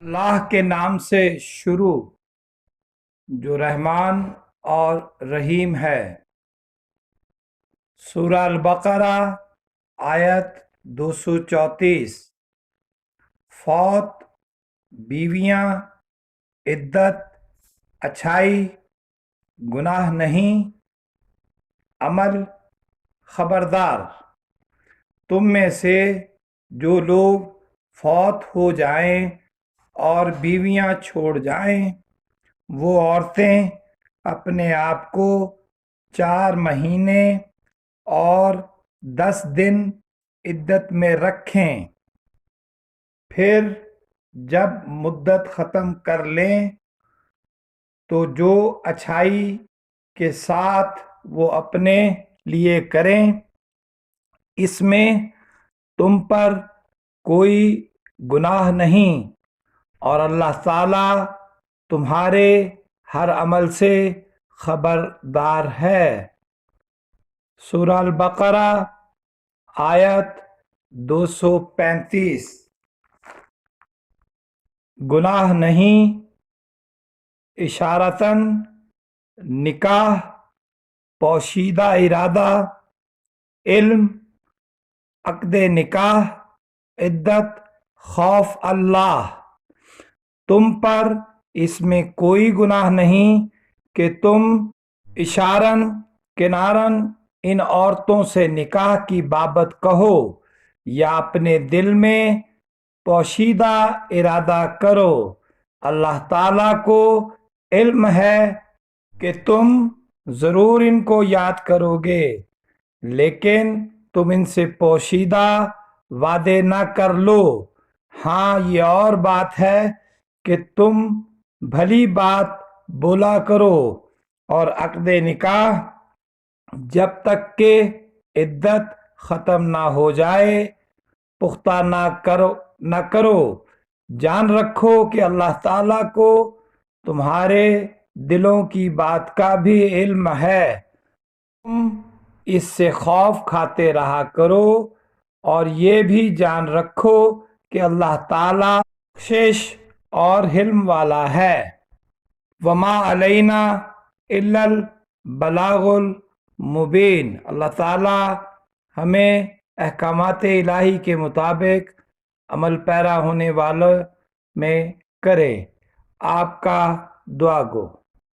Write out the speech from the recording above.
اللہ کے نام سے شروع جو رحمان اور رحیم ہے۔ سورہ البقرہ آیت 234۔ فوت، بیویاں، عدت، اچھائی، گناہ نہیں، عمل۔ خبردار، تم میں سے جو لوگ فوت ہو جائیں اور بیویاں چھوڑ جائیں، وہ عورتیں اپنے آپ کو 4 مہینے اور 10 دن عدت میں رکھیں، پھر جب مدت ختم کر لیں تو جو اچھائی کے ساتھ وہ اپنے لیے کریں، اس میں تم پر کوئی گناہ نہیں، اور اللہ تعالیٰ تمہارے ہر عمل سے خبردار ہے۔ سورہ البقرہ آیت 235۔ گناہ نہیں، اشارتاً نکاح، پوشیدہ ارادہ، علم، عقد نکاح، عدت، خوف اللہ۔ تم پر اس میں کوئی گناہ نہیں کہ تم اشارن کنارن ان عورتوں سے نکاح کی بابت کہو یا اپنے دل میں پوشیدہ ارادہ کرو۔ اللہ تعالیٰ کو علم ہے کہ تم ضرور ان کو یاد کرو گے، لیکن تم ان سے پوشیدہ وعدے نہ کر لو۔ ہاں، یہ اور بات ہے کہ تم بھلی بات بولا کرو، اور عقد نکاح جب تک کہ عدت ختم نہ ہو جائے پختہ نہ کرو۔ جان رکھو کہ اللہ تعالیٰ کو تمہارے دلوں کی بات کا بھی علم ہے۔ تم اس سے خوف کھاتے رہا کرو، اور یہ بھی جان رکھو کہ اللہ تعالیٰ بخشش اور حلم والا ہے۔ وما علینا الا البلاغ المبین۔ اللہ تعالیٰ ہمیں احکامات الہی کے مطابق عمل پیرا ہونے والوں میں کرے۔ آپ کا دعا گو۔